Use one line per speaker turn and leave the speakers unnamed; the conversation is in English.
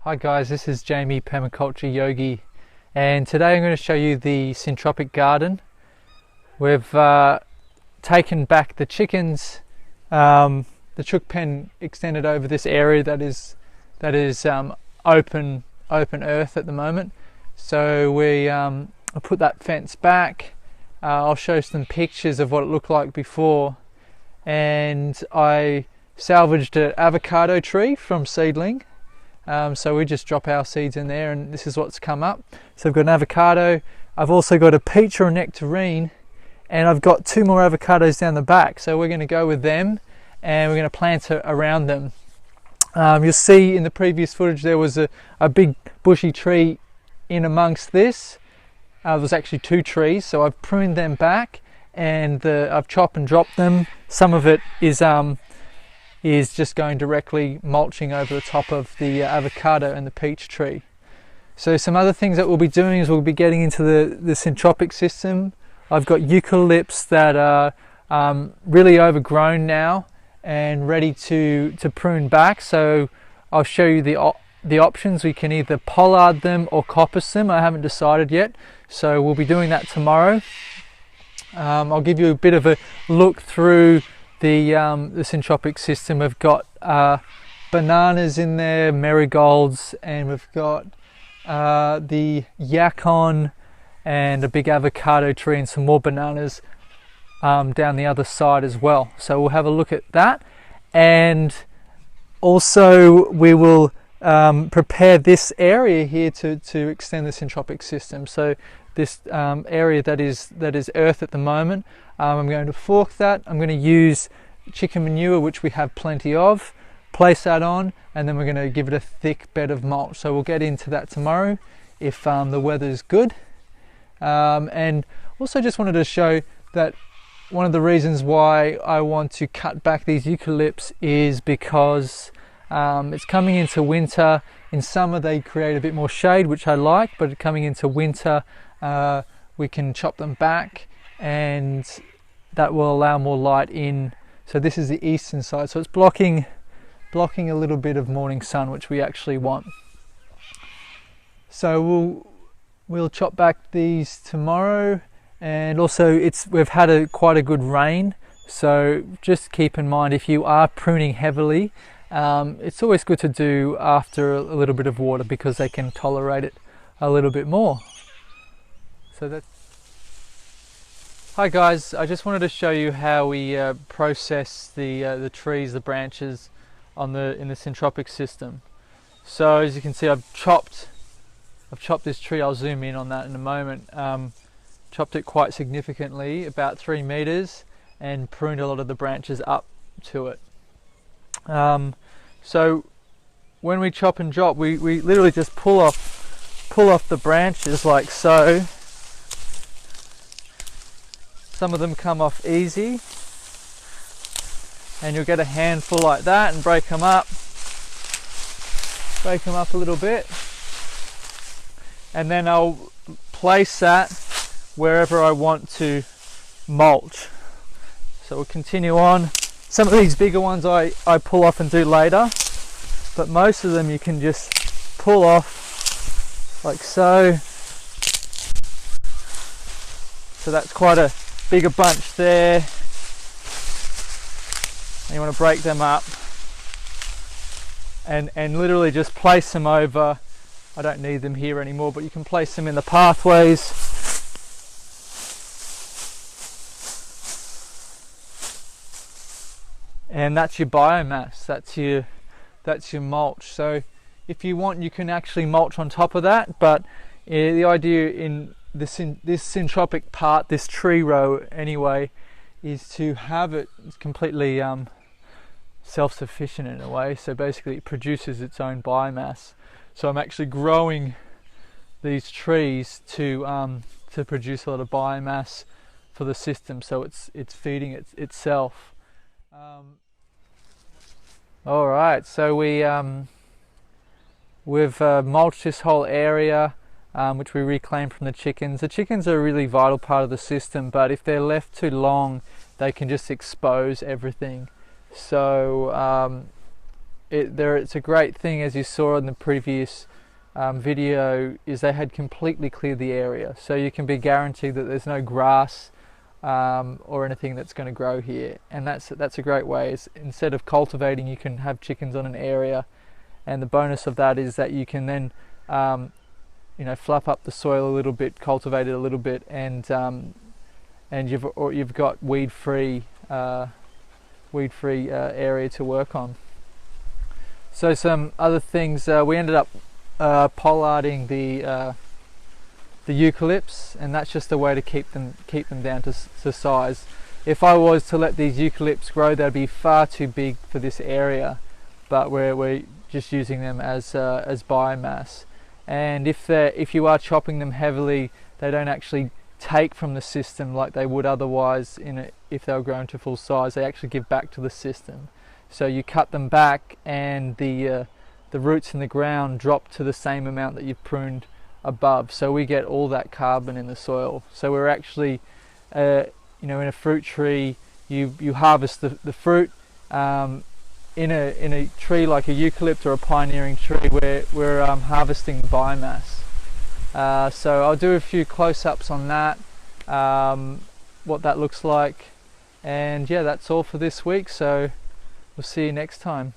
Hi guys, this is Jamie, Permaculture Yogi, and today I'm going to show you the Syntropic Garden. We've taken back the chickens, the chook pen extended over this area that is open earth at the moment. So we put that fence back. I'll show some pictures of what it looked like before, and I salvaged an avocado tree from seedling. So we just drop our seeds in there and this is what's come up. So I've got an avocado, I've also got a peach or a nectarine, and I've got two more avocados down the back. So we're going to go with them and we're going to plant around them. You'll see in the previous footage there was a big bushy tree in amongst this. There was actually two trees, so I've pruned them back and I've chopped and dropped them. Some of it is just going directly mulching over the top of the avocado and the peach tree. So some other things that we'll be doing is we'll be getting into the syntropic system. I've got eucalypts that are really overgrown now and ready to prune back. So I'll show you the options. We can either pollard them or coppice them. I haven't decided yet, so we'll be doing that tomorrow. I'll give you a bit of a look through the syntropic system. We've got bananas in there, marigolds, and we've got the yacon and a big avocado tree and some more bananas down the other side as well. So we'll have a look at that, and also we will prepare this area here to extend the syntropic system. So this area that is earth at the moment, I'm going to fork that. I'm going to use chicken manure, which we have plenty of, place that on, and then we're going to give it a thick bed of mulch. So we'll get into that tomorrow if the weather's good. And also just wanted to show that one of the reasons why I want to cut back these eucalypts is because it's coming into winter. In summer they create a bit more shade, which I like, but coming into winter we can chop them back and that will allow more light in. So this is the eastern side, so it's blocking a little bit of morning sun, which we actually want. So we'll chop back these tomorrow, and also we've had quite a good rain, so just keep in mind if you are pruning heavily, it's always good to do after a little bit of water because they can tolerate it a little bit more. So that's. Hi guys, I just wanted to show you how we process the trees, the branches in the syntropic system. So as you can see, I've chopped this tree. I'll zoom in on that in a moment. Chopped it quite significantly, about 3 meters, and pruned a lot of the branches up to it. So when we chop and drop, we literally just pull off the branches like so. Some of them come off easy, and you'll get a handful like that and break them up a little bit, and then I'll place that wherever I want to mulch. So we'll continue on. Some of these bigger ones I pull off and do later, but most of them you can just pull off like so. So that's quite a bigger bunch there, and you want to break them up and literally just place them over. I don't need them here anymore, but you can place them in the pathways. And that's your biomass, that's your mulch. So if you want, you can actually mulch on top of that, but the idea in this syntropic part, this tree row anyway, is to have it completely self-sufficient in a way. So basically it produces its own biomass. So I'm actually growing these trees to produce a lot of biomass for the system, so it's feeding itself. All right, so we've mulched this whole area, which we reclaimed from the chickens. The chickens are a really vital part of the system, but if they're left too long, they can just expose everything. So it's a great thing, as you saw in the previous video, is they had completely cleared the area, so you can be guaranteed that there's no grass or anything that's going to grow here. And that's a great way. Instead of cultivating, you can have chickens on an area, and the bonus of that is that you can then fluff up the soil a little bit, cultivate it a little bit, and you've got weed-free area to work on. So some other things, we ended up pollarding the eucalypts, and that's just a way to keep them down to size. If I was to let these eucalypts grow, they'd be far too big for this area, but we're just using them as biomass. And if you are chopping them heavily, they don't actually take from the system like they would otherwise if they were grown to full size. They actually give back to the system. So you cut them back, and the roots in the ground drop to the same amount that you've pruned above. So we get all that carbon in the soil. So we're actually, in a fruit tree, you harvest the fruit. In a tree like a eucalypt or a pioneering tree, we're harvesting biomass. So I'll do a few close-ups on that, what that looks like, and yeah, that's all for this week. So we'll see you next time.